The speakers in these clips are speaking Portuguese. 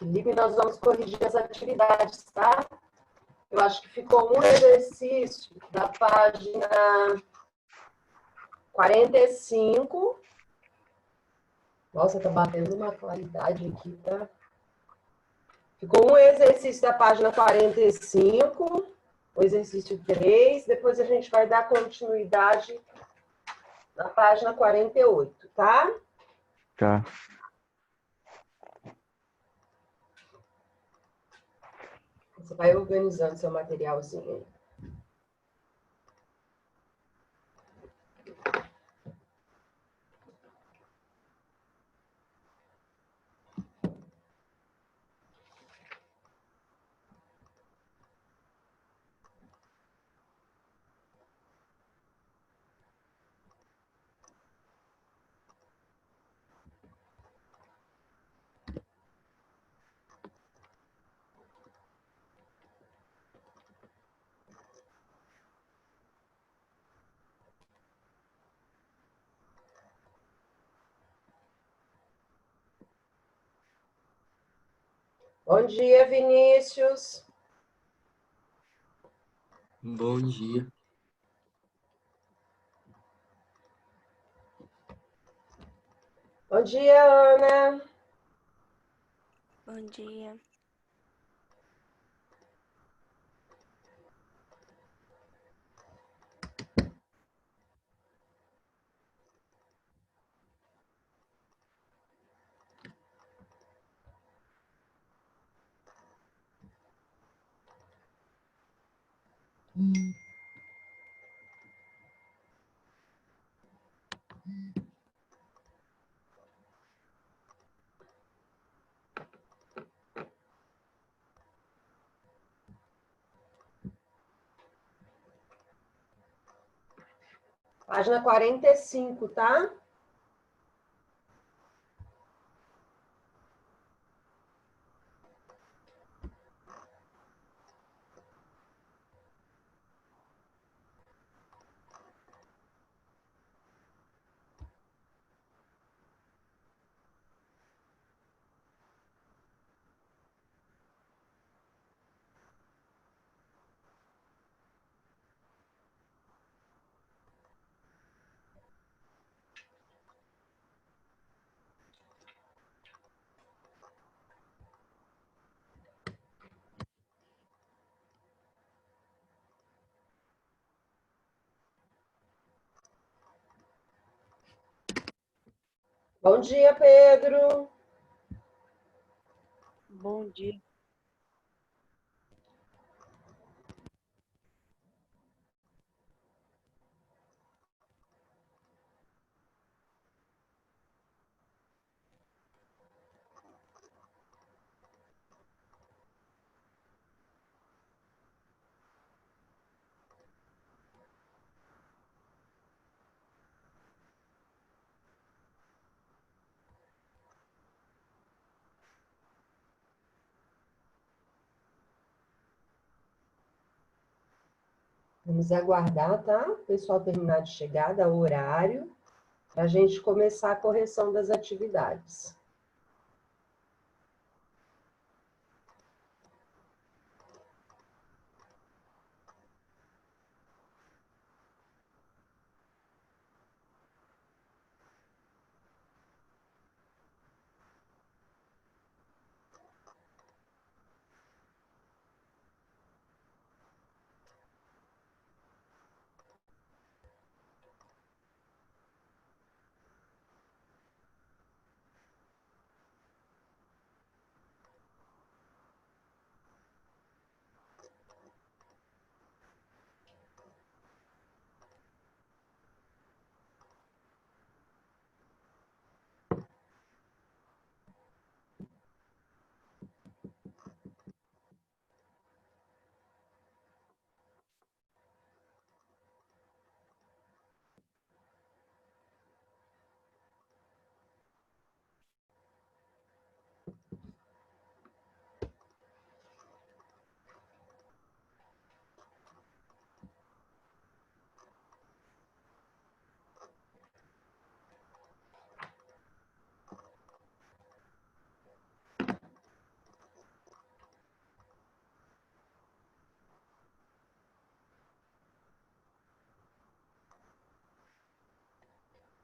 Felipe, nós vamos corrigir as atividades, tá? Eu acho que ficou um exercício da página 45. Nossa, tá batendo uma claridade aqui, tá? Ficou um exercício da página 45, o exercício 3, depois a gente vai dar continuidade na página 48, tá? Tá. Você vai organizando seu materialzinho aí. Bom dia, Vinícius. Bom dia. Bom dia, Ana. Bom dia. Página 45, tá? Bom dia, Pedro. Bom dia. Vamos aguardar, tá? O pessoal terminar de chegar, dar o horário, para a gente começar a correção das atividades.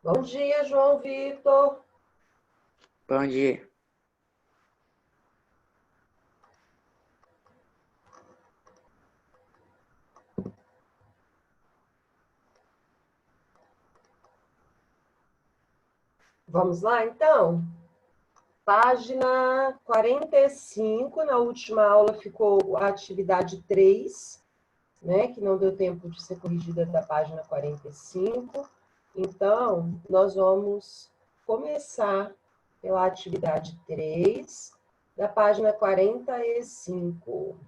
Bom dia, João Vitor. Bom dia. Vamos lá, então? Página 45, na última aula ficou a atividade 3, né, que não deu tempo de ser corrigida da página 45. Então, nós vamos começar pela atividade 3, da página 45.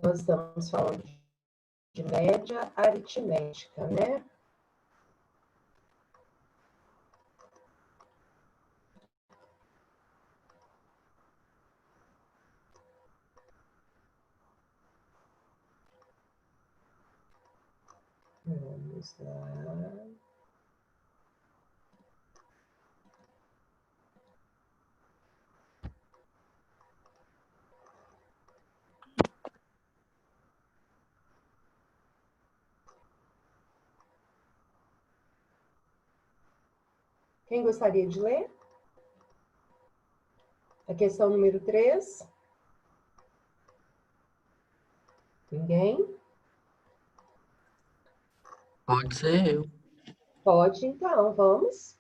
Nós estamos falando de média aritmética, né? Vamos lá. Quem gostaria de ler? A questão número 3. Ninguém? Pode ser eu. Pode, então, vamos.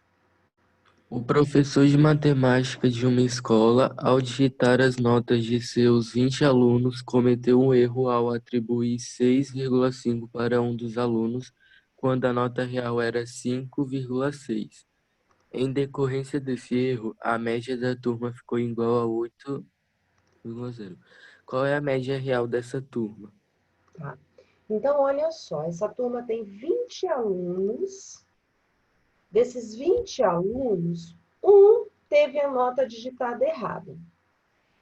O professor de matemática de uma escola, ao digitar as notas de seus 20 alunos, cometeu um erro ao atribuir 6,5 para um dos alunos, quando a nota real era 5,6. Em decorrência desse erro, a média da turma ficou igual a 8,0. Qual é a média real dessa turma? Tá. Então, olha só, essa turma tem 20 alunos. Desses 20 alunos, um teve a nota digitada errada.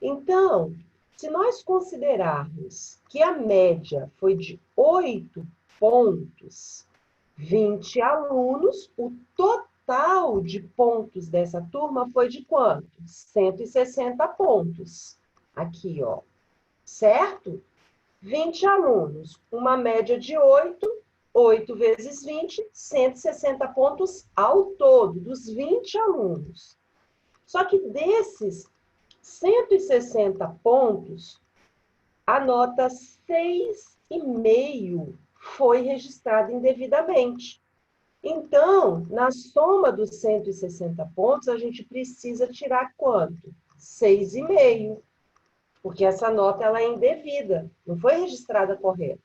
Então, se nós considerarmos que a média foi de 8 pontos, 20 alunos, o total de pontos dessa turma foi de quanto? 160 pontos. Aqui, ó. Certo? 20 alunos, uma média de 8, 8 vezes 20, 160 pontos ao todo, dos 20 alunos. Só que desses 160 pontos, a nota 6,5 foi registrada indevidamente. Então, na soma dos 160 pontos, a gente precisa tirar quanto? 6,5. Porque essa nota ela é indevida, não foi registrada correta.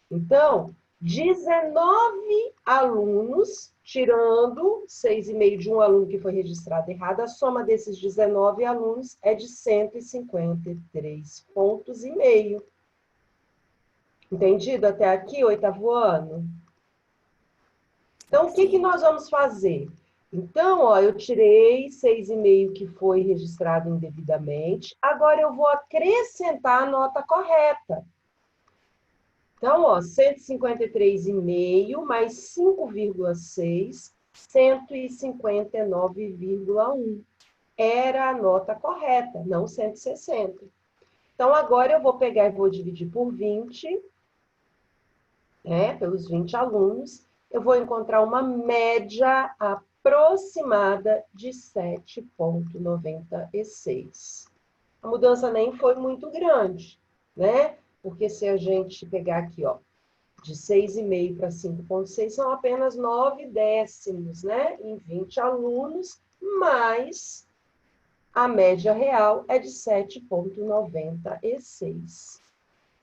Então, 19 alunos, tirando 6,5 de um aluno que foi registrado errado, a soma desses 19 alunos é de 153 pontos e meio. Entendido até aqui, oitavo ano? Então, o que nós vamos fazer? Então, ó, eu tirei 6,5 que foi registrado indevidamente. Agora eu vou acrescentar a nota correta. Então, ó, 153,5 mais 5,6, 159,1. Era a nota correta, não 160. Então, agora eu vou pegar e vou dividir por 20, né, pelos 20 alunos. Eu vou encontrar uma média aproximada de 7,96. A mudança nem foi muito grande, né? Porque se a gente pegar aqui, ó, de 6,5 para 5,6 são apenas 9 décimos, né? Em 20 alunos, mas a média real é de 7,96.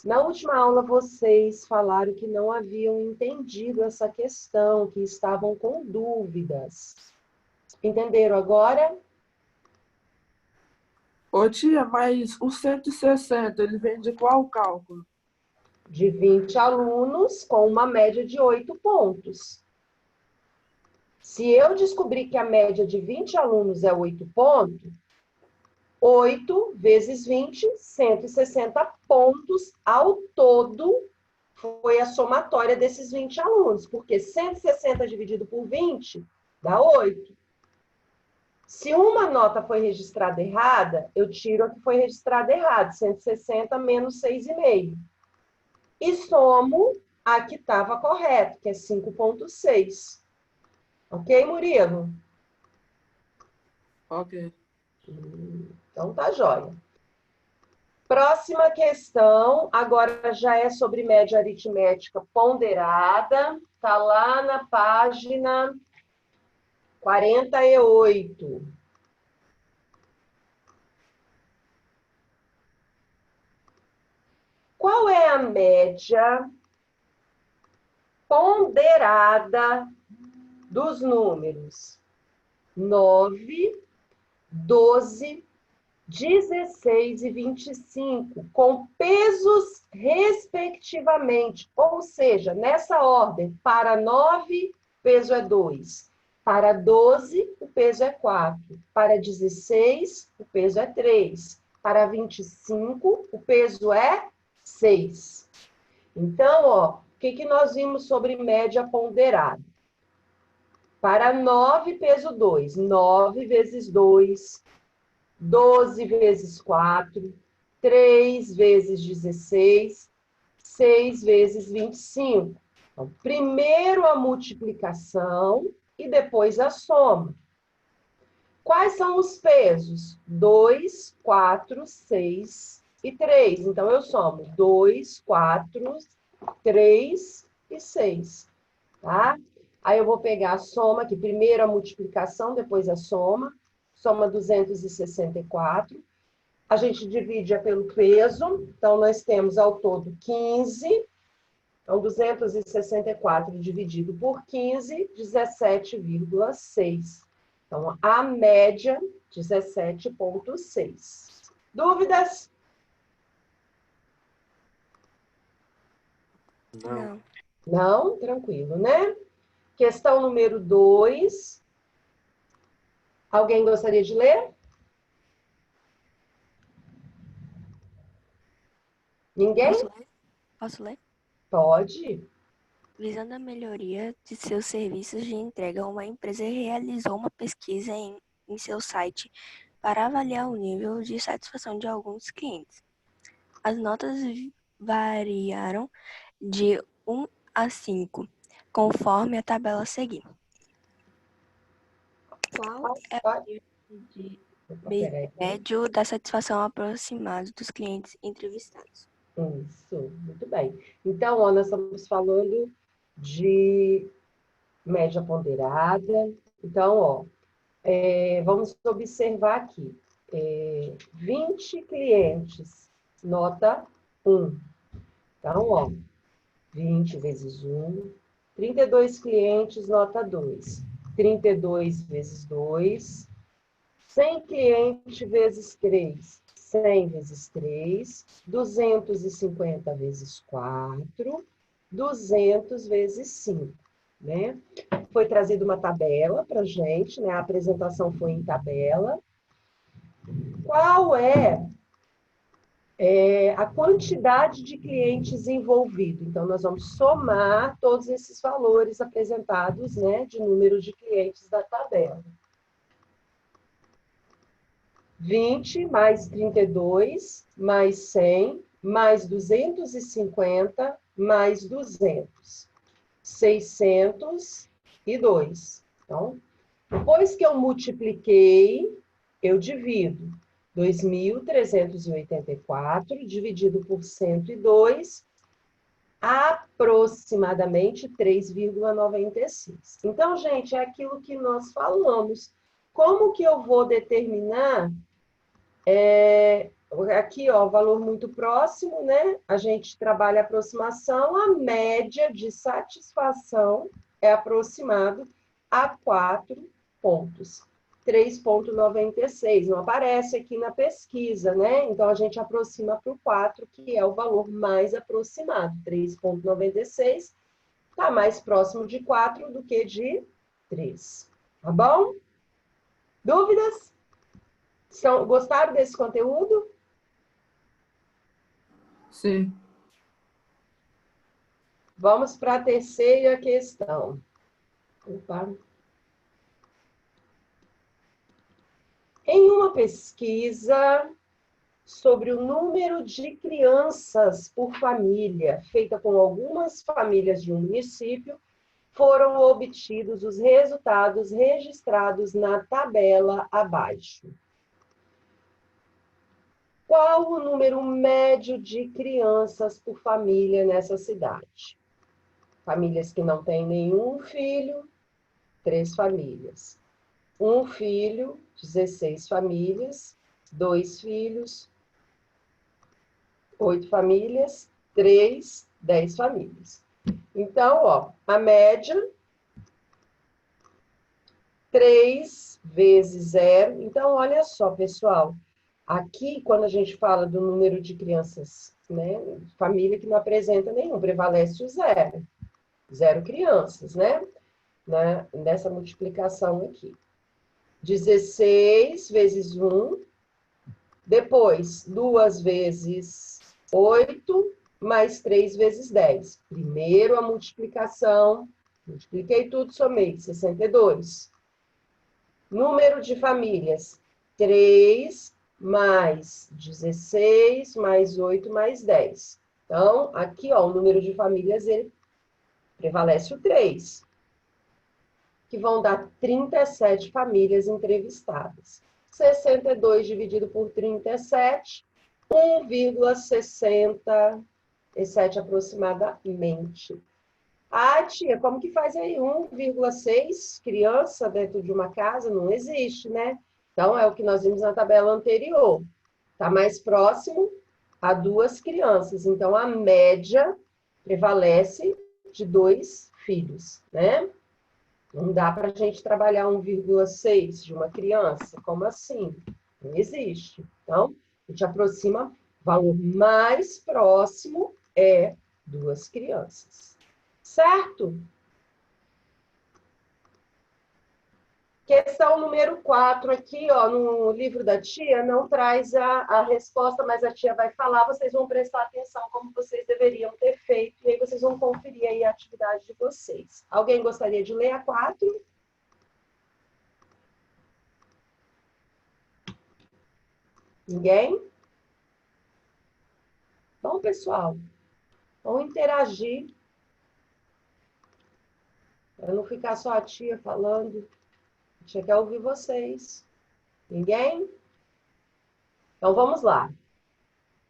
Na última aula, vocês falaram que não haviam entendido essa questão, que estavam com dúvidas. Entenderam agora? Ô tia, mas o 160, ele vem de qual cálculo? De 20 alunos com uma média de 8 pontos. Se eu descobrir que a média de 20 alunos é 8 pontos, 8 vezes 20, 160 pontos ao todo foi a somatória desses 20 alunos, porque 160 dividido por 20 dá 8. Se uma nota foi registrada errada, eu tiro a que foi registrada errada, 160 menos 6,5. E somo a que estava correta, que é 5,6. Ok, Murilo? Ok. Então tá jóia. Próxima questão, agora já é sobre média aritmética ponderada. Está lá na página 48. Qual é a média ponderada dos números 9, 12, 16 e 25, com pesos respectivamente? Ou seja, nessa ordem, para 9, o peso é 2. Para 12, o peso é 4. Para 16, o peso é 3. Para 25, o peso é 6. Então, ó, o que nós vimos sobre média ponderada? Para 9, peso 2. 9 vezes 2, 12 vezes 4, 3 vezes 16, 6 vezes 25. Então, primeiro a multiplicação e depois a soma. Quais são os pesos? 2, 4, 6 e 3. Então, eu somo 2, 4, 3 e 6. Tá? Aí eu vou pegar a soma aqui. Primeiro a multiplicação, depois a soma. Soma 264. A gente divide pelo peso. Então, nós temos ao todo 15. Então, 264 dividido por 15, 17,6. Então, a média, 17,6. Dúvidas? Não. Não? Tranquilo, né? Questão número 2. Alguém gostaria de ler? Ninguém? Posso ler? Pode. Visando a melhoria de seus serviços de entrega, uma empresa realizou uma pesquisa em seu site para avaliar o nível de satisfação de alguns clientes. As notas variaram de 1 a 5, conforme a tabela a seguir. Qual é o nível de Peraí. médio da satisfação aproximado dos clientes entrevistados? Isso, muito bem. Então, ó, nós estamos falando de média ponderada. Então, ó, vamos observar aqui. 20 clientes, nota 1. Então, ó, 20 vezes 1. 32 clientes, nota 2. 32 vezes 2. 100 clientes vezes 3. 100 vezes 3. 250 vezes 4. 200 vezes 5. Né? Foi trazida uma tabela para a gente, né? A apresentação foi em tabela. Qual é a quantidade de clientes envolvidos? Então, nós vamos somar todos esses valores apresentados, né, de número de clientes da tabela. 20 mais 32, mais 100, mais 250, mais 200. 602. Então, depois que eu multipliquei, eu divido 2.384 dividido por 102, aproximadamente 3,96. Então, gente, é aquilo que nós falamos. Como que eu vou determinar? Aqui, ó, valor muito próximo, né? A gente trabalha a aproximação, a média de satisfação é aproximado a 4 pontos. 3,96. Não aparece aqui na pesquisa, né? Então, a gente aproxima para o 4, que é o valor mais aproximado. 3,96 está mais próximo de 4 do que de 3. Tá bom? Dúvidas? Gostaram desse conteúdo? Sim. Vamos para a terceira questão. Opa. Em uma pesquisa sobre o número de crianças por família, feita com algumas famílias de um município, foram obtidos os resultados registrados na tabela abaixo. Qual o número médio de crianças por família nessa cidade? Famílias que não têm nenhum filho, 3 famílias. 1 filho, 16 famílias. 2 filhos, 8 famílias. 3, 10 famílias. Então, ó, a média, 3 vezes 0. Então, olha só, pessoal. Aqui, quando a gente fala do número de crianças, né? Família que não apresenta nenhum, prevalece o 0. 0 crianças, né? Nessa multiplicação aqui. 16 vezes 1. Depois, 2 vezes 8, mais 3 vezes 10. Primeiro a multiplicação. Multipliquei tudo, somei. 62. Número de famílias. 3 mais 16, mais 8, mais 10. Então, aqui, ó, o número de famílias, ele prevalece o 3, que vão dar 37 famílias entrevistadas. 62 dividido por 37, 1,67 aproximadamente. Ah, tia, como que faz aí 1,6 criança dentro de uma casa? Não existe, né? Então, é o que nós vimos na tabela anterior. Está mais próximo a 2 crianças. Então, a média prevalece de 2 filhos, né? Não dá para a gente trabalhar 1,6 de uma criança. Como assim? Não existe. Então, a gente aproxima, o valor mais próximo é 2 crianças. Certo? Questão número 4 aqui, ó, no livro da tia, não traz a resposta, mas a tia vai falar, vocês vão prestar atenção como vocês deveriam ter feito, e aí vocês vão conferir aí a atividade de vocês. Alguém gostaria de ler a 4? Ninguém? Bom, pessoal, vamos interagir, para não ficar só a tia falando. A tia quer ouvir vocês. Ninguém? Então, vamos lá.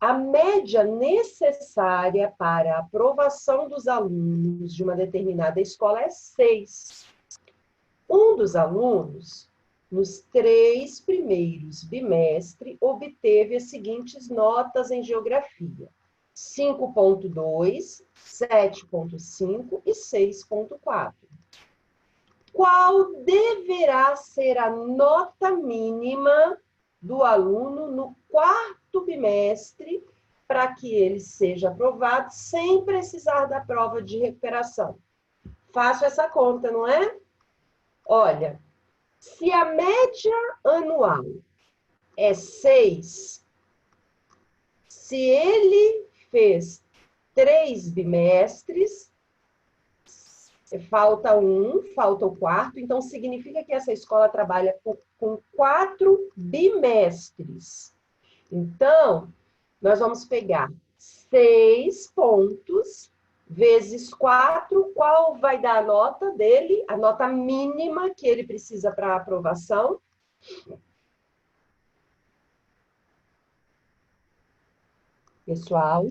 A média necessária para a aprovação dos alunos de uma determinada escola é 6. Um dos alunos, nos 3 primeiros bimestres, obteve as seguintes notas em geografia: 5,2, 7,5 e 6,4. Qual deverá ser a nota mínima do aluno no 4º bimestre para que ele seja aprovado sem precisar da prova de recuperação? Faço essa conta, não é? Olha, se a média anual é 6, se ele fez 3 bimestres, falta 1, falta o 4º, então significa que essa escola trabalha com 4 bimestres. Então, nós vamos pegar 6 pontos vezes 4, qual vai dar a nota dele, a nota mínima que ele precisa para a aprovação? Pessoal,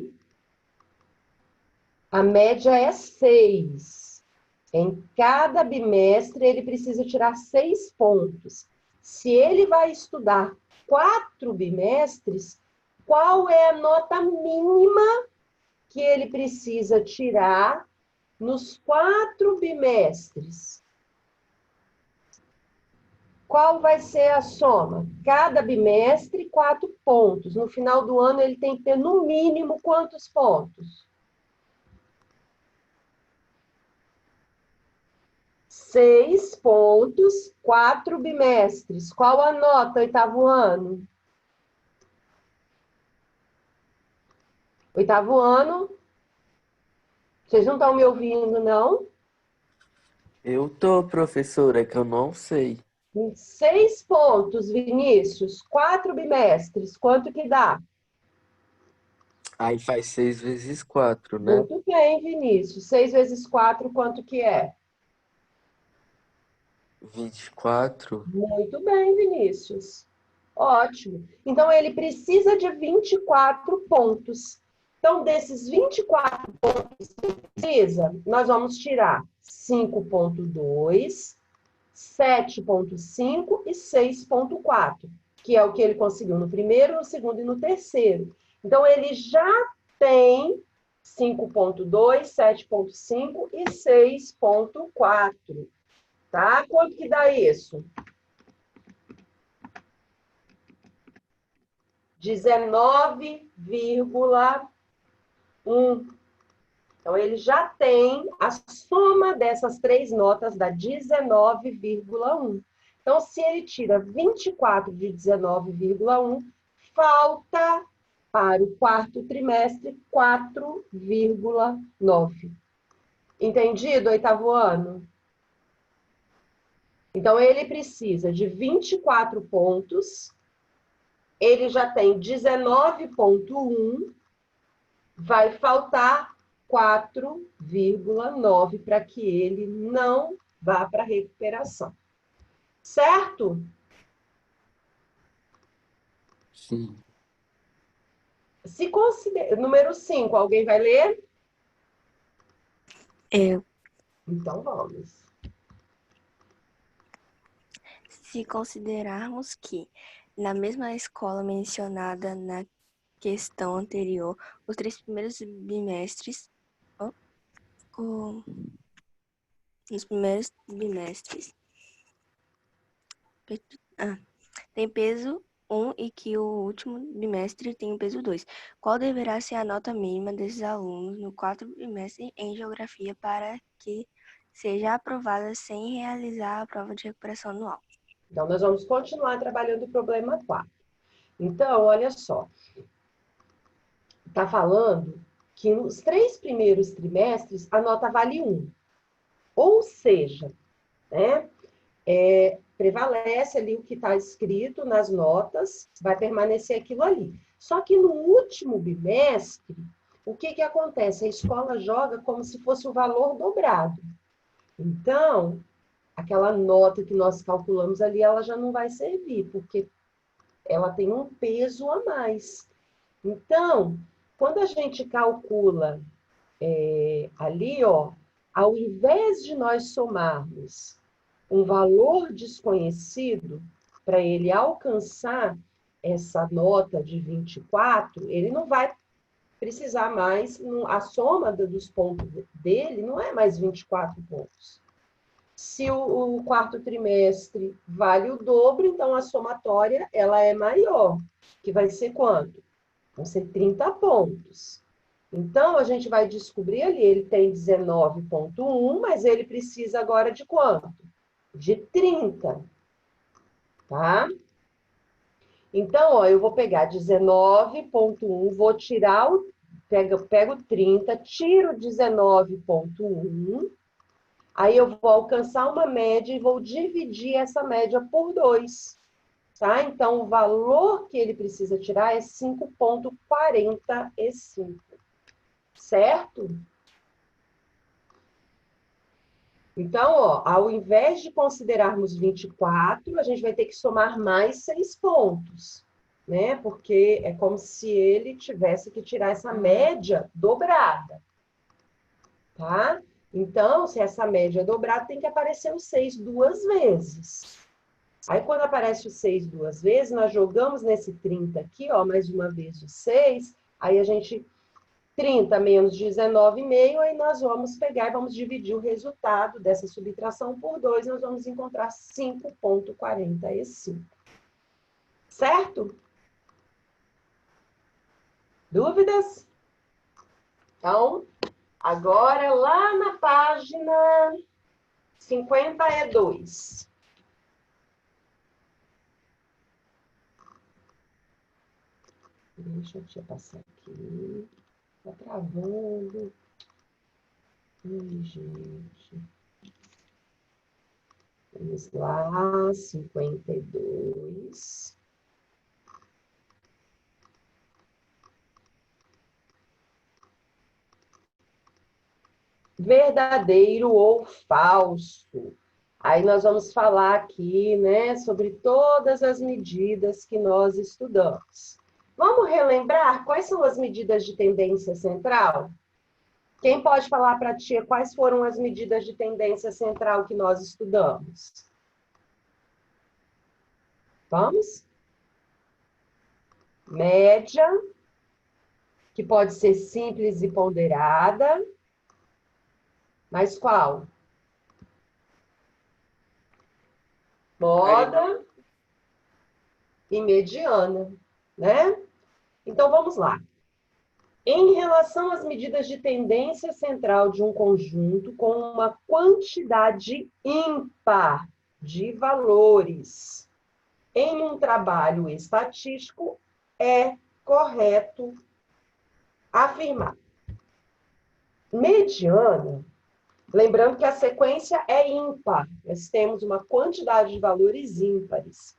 a média é 6. Em cada bimestre, ele precisa tirar 6 pontos. Se ele vai estudar 4 bimestres, qual é a nota mínima que ele precisa tirar nos 4 bimestres? Qual vai ser a soma? Cada bimestre, 4 pontos. No final do ano, ele tem que ter, no mínimo, quantos pontos? 6 pontos, 4 bimestres. Qual a nota, 8º ano? 8º ano, Vocês não estão me ouvindo, não? Eu tô, professora, é que eu não sei. Em 6 pontos, Vinícius, 4 bimestres, quanto que dá? Aí faz 6 vezes 4, né? Muito bem, Vinícius. 6 vezes 4, quanto que é? 24. Muito bem, Vinícius. Ótimo. Então, ele precisa de 24 pontos. Então, desses 24 pontos que ele precisa, nós vamos tirar 5,2, 7,5 e 6,4, que é o que ele conseguiu no primeiro, no segundo e no terceiro. Então, ele já tem 5,2, 7,5 e 6,4. Tá? Quanto que dá isso? 19,1. Então, ele já tem a soma dessas 3 notas dá 19,1. Então, se ele tira 24 de 19,1, falta para o quarto trimestre 4,9. Entendido, oitavo ano? Então, ele precisa de 24 pontos, ele já tem 19,1, vai faltar 4,9 para que ele não vá para a recuperação. Certo? Sim. Se considera... Número 5, alguém vai ler? Eu, Então vamos. se considerarmos que, na mesma escola mencionada na questão anterior, os 3 primeiros bimestres, o- nos primeiros bimestres, tem peso 1 e que o último bimestre tem o peso 2. Qual deverá ser a nota mínima desses alunos no quarto bimestre em geografia para que seja aprovada sem realizar a prova de recuperação anual? Então, nós vamos continuar trabalhando o problema 4. Então, olha só. Está falando que nos 3 primeiros trimestres a nota vale 1. Ou seja, né, prevalece ali o que está escrito nas notas, vai permanecer aquilo ali. Só que no último bimestre, o que acontece? A escola joga como se fosse o valor dobrado. Então, aquela nota que nós calculamos ali, ela já não vai servir, porque ela tem um peso a mais. Então, quando a gente calcula ali, ó, ao invés de nós somarmos um valor desconhecido para ele alcançar essa nota de 24, ele não vai precisar mais, a soma dos pontos dele não é mais 24 pontos. Se o quarto trimestre vale o dobro, então a somatória ela é maior, que vai ser quanto? Vão ser 30 pontos. Então, a gente vai descobrir ali, ele tem 19,1, mas ele precisa agora de quanto? De 30, tá? Então, ó, eu vou pegar 19,1, vou tirar pego 30, tiro 19,1, aí eu vou alcançar uma média e vou dividir essa média por 2, tá? Então, o valor que ele precisa tirar é 5,45, certo? Então, ó, ao invés de considerarmos 24, a gente vai ter que somar mais 6 pontos, né? Porque é como se ele tivesse que tirar essa média dobrada, tá? Então, se essa média é dobrada, tem que aparecer o 6 duas vezes. Aí, quando aparece o 6 duas vezes, nós jogamos nesse 30 aqui, ó, mais uma vez o 6, aí a gente 30 menos 19,5, aí nós vamos pegar e vamos dividir o resultado dessa subtração por 2, nós vamos encontrar 5,45. Certo? Dúvidas? Então, agora lá na página 52. Deixa eu te passar aqui. Tá travando. Gente. Vamos lá, 52. Verdadeiro ou falso? Aí nós vamos falar aqui, né, sobre todas as medidas que nós estudamos. Vamos relembrar quais são as medidas de tendência central? Quem pode falar para a tia quais foram as medidas de tendência central que nós estudamos? Vamos? Média, que pode ser simples e ponderada. Mas qual? Moda e mediana, né? Então, vamos lá. Em relação às medidas de tendência central de um conjunto com uma quantidade ímpar de valores em um trabalho estatístico, é correto afirmar. Mediana, lembrando que a sequência é ímpar, nós temos uma quantidade de valores ímpares.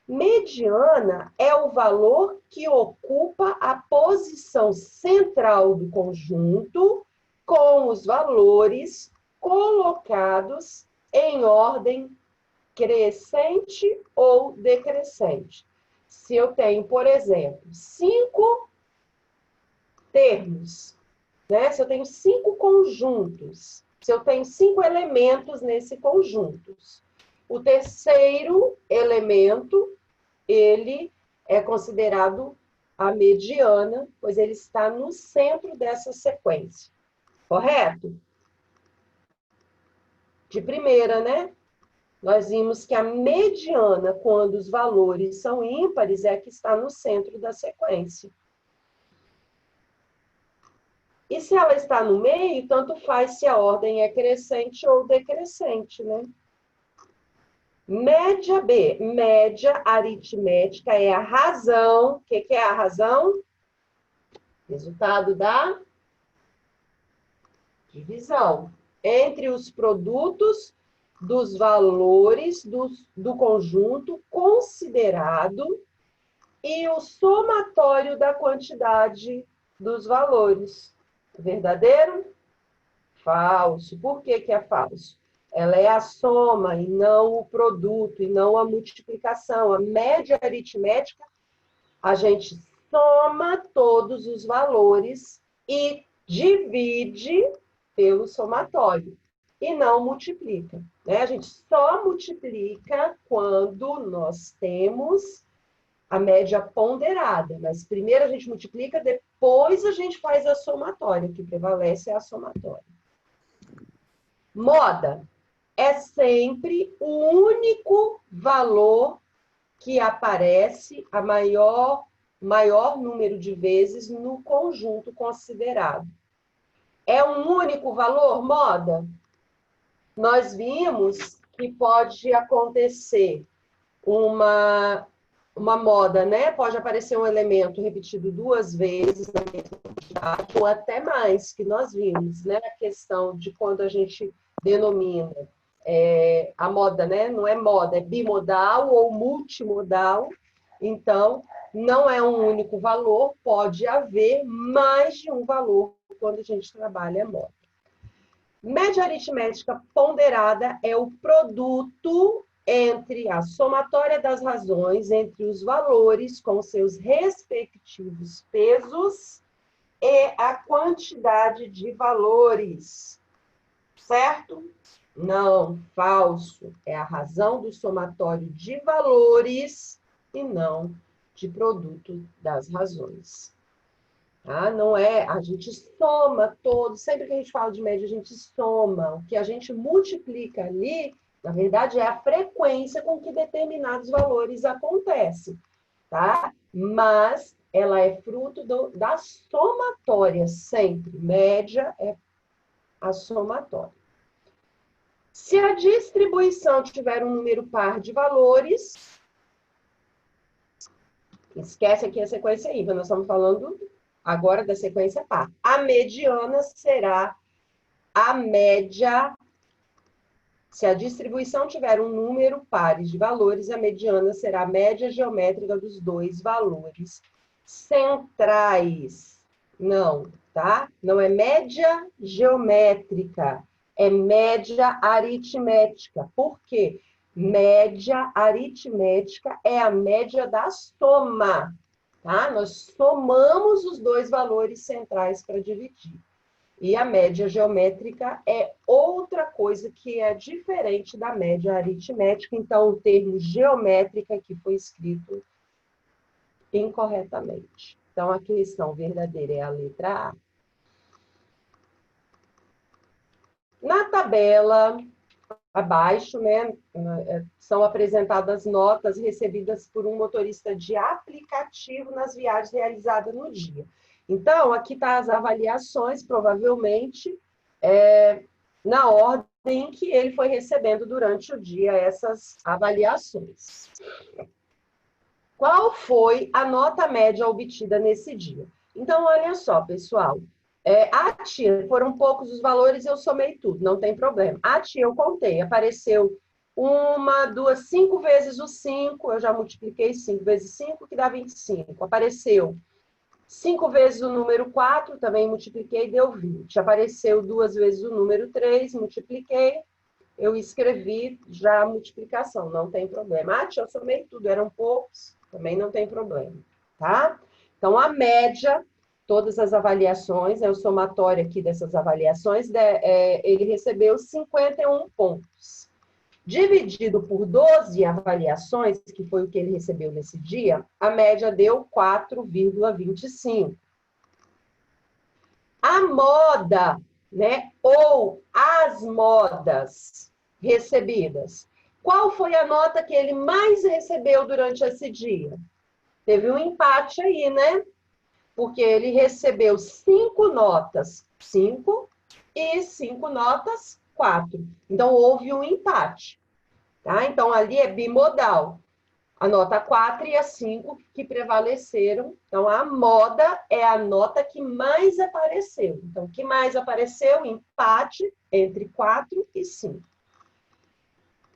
Mediana é o valor que ocupa a posição central do conjunto com os valores colocados em ordem crescente ou decrescente. Se eu tenho, por exemplo, 5 termos, né? Se eu tenho 5 conjuntos, se eu tenho 5 elementos nesse conjunto, o terceiro elemento, ele é considerado a mediana, pois ele está no centro dessa sequência. Correto? De primeira, né? Nós vimos que a mediana, quando os valores são ímpares, é a que está no centro da sequência. E se ela está no meio, tanto faz se a ordem é crescente ou decrescente, né? Média B. Média aritmética é a razão. O que é a razão? Resultado da divisão entre os produtos dos valores do conjunto considerado e o somatório da quantidade dos valores. Verdadeiro? Falso. Por que é falso? Ela é a soma e não o produto, e não a multiplicação. A média aritmética, a gente soma todos os valores e divide pelo somatório, e não multiplica, né? A gente só multiplica quando nós temos a média ponderada, mas primeiro a gente multiplica, depois a gente faz a somatória, o que prevalece é a somatória. Moda é sempre o único valor que aparece a maior número de vezes no conjunto considerado. É um único valor, moda? Nós vimos que pode acontecer uma moda, né? Pode aparecer um elemento repetido 2 vezes na mesma quantidade, ou até mais, que nós vimos, né? A questão de quando a gente denomina a moda, né? Não é moda, é bimodal ou multimodal. Então, não é um único valor, pode haver mais de um valor quando a gente trabalha moda. Média aritmética ponderada é o produto entre a somatória das razões, entre os valores com seus respectivos pesos e a quantidade de valores. Certo? Não, falso. É a razão do somatório de valores e não de produto das razões. Tá? Não é, a gente soma todos, sempre que a gente fala de média, a gente soma. O que a gente multiplica ali, na verdade, é a frequência com que determinados valores acontecem, tá? Mas ela é fruto da somatória, sempre. Média é a somatória. Se a distribuição tiver um número par de valores, esquece aqui a sequência ímpar, nós estamos falando agora da sequência par. A mediana será a média, se a distribuição tiver um número pares de valores, a mediana será a média geométrica dos dois valores centrais. Não, tá? Não é média geométrica, é média aritmética. Por quê? Média aritmética é a média da soma, tá? Nós somamos os dois valores centrais para dividir. E a média geométrica é outra coisa que é diferente da média aritmética. Então, o termo geométrica aqui foi escrito incorretamente. Então, a questão verdadeira é a letra A. Na tabela abaixo, né, são apresentadas notas recebidas por um motorista de aplicativo nas viagens realizadas no dia. Então, aqui tá as avaliações, provavelmente, na ordem que ele foi recebendo durante o dia essas avaliações. Qual foi a nota média obtida nesse dia? Então, olha só, pessoal. A tia, foram poucos os valores, eu somei tudo, não tem problema. A tia eu contei, apareceu 1, 2, 5 vezes o 5, eu já multipliquei 5 vezes 5, que dá 25. Apareceu 5 vezes o número 4, também multipliquei, deu 20. Apareceu 2 vezes o número 3, multipliquei, eu escrevi já a multiplicação, não tem problema. Tia, eu somei tudo, eram poucos, também não tem problema, tá? Então, a média, todas as avaliações, o somatório aqui dessas avaliações, ele recebeu 51 pontos. Dividido por 12 avaliações, que foi o que ele recebeu nesse dia, a média deu 4,25. A moda, né, ou as modas recebidas, qual foi a nota que ele mais recebeu durante esse dia? Teve um empate aí, né? Porque ele recebeu 5 notas, 5, e 5 notas, 4. Então, houve um empate. Tá? Então, ali é bimodal. A nota 4 e a 5 que prevaleceram. Então, a moda é a nota que mais apareceu. Então, o que mais apareceu? Empate entre 4 e 5.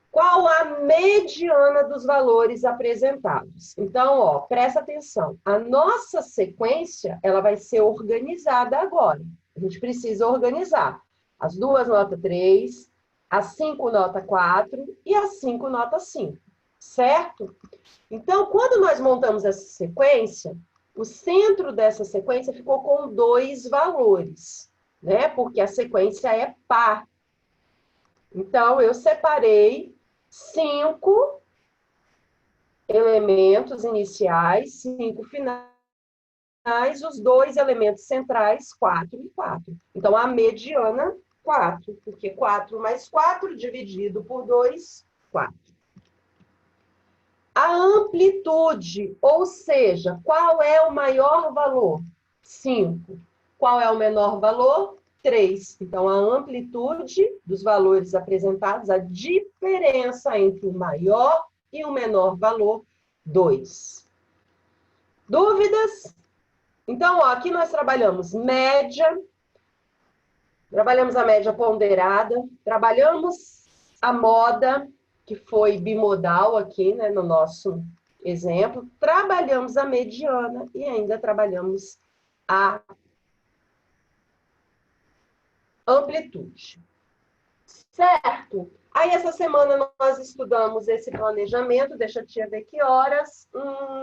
Qual a mediana dos valores apresentados? Então, ó, presta atenção. A nossa sequência, ela vai ser organizada agora. A gente precisa organizar. As 2 nota 3, as 5 nota 4 e as 5 nota 5. Certo? Então, quando nós montamos essa sequência, o centro dessa sequência ficou com 2 valores, né? Porque a sequência é par. Então, eu separei 5 elementos iniciais, 5 finais, os 2 elementos centrais, 4 e 4. Então, a mediana, 4, porque 4 mais 4 dividido por 2, 4. A amplitude, ou seja, qual é o maior valor? 5. Qual é o menor valor? 3. Então, a amplitude dos valores apresentados, a diferença entre o maior e o menor valor, 2. Dúvidas? Então, ó, aqui nós trabalhamos média, trabalhamos a média ponderada, trabalhamos a moda, que foi bimodal aqui, né, no nosso exemplo, trabalhamos a mediana e ainda trabalhamos a amplitude. Certo? Aí, essa semana, nós estudamos esse planejamento. Deixa a tia ver que horas.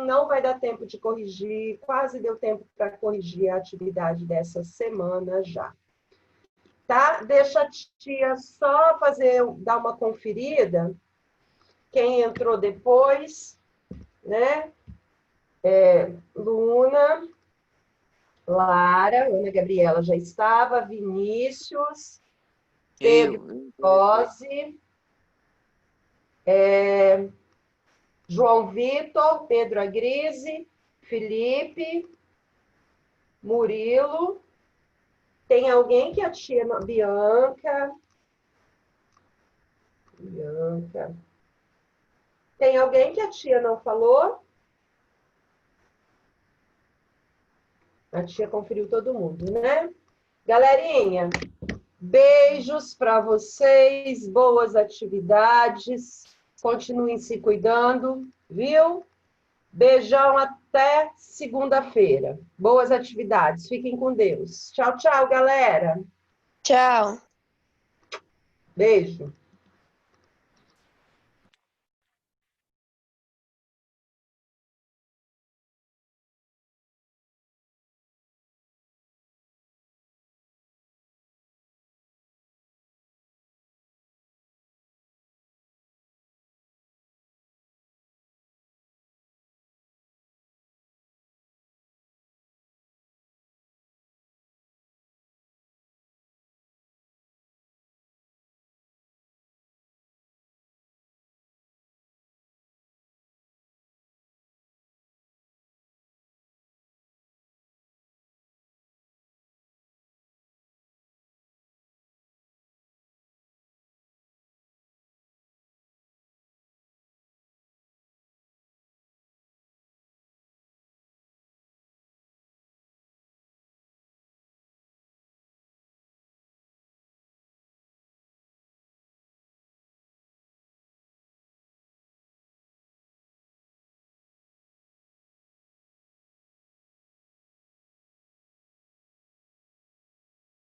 Não vai dar tempo de corrigir. Quase deu tempo para corrigir a atividade dessa semana já. Tá? Deixa a tia só dar uma conferida. Quem entrou depois, né? Luna, Lara, Ana Gabriela já estava, Vinícius, Pedro Rose, João Vitor, Pedro Agrise, Felipe, Murilo. Tem alguém que a tia... Bianca. Tem alguém que a tia não falou? A tia conferiu todo mundo, né? Galerinha, Beijos para vocês, boas atividades. Continuem se cuidando, viu? Beijão até segunda-feira. Boas atividades. Fiquem com Deus. Tchau, tchau, galera. Tchau. Beijo.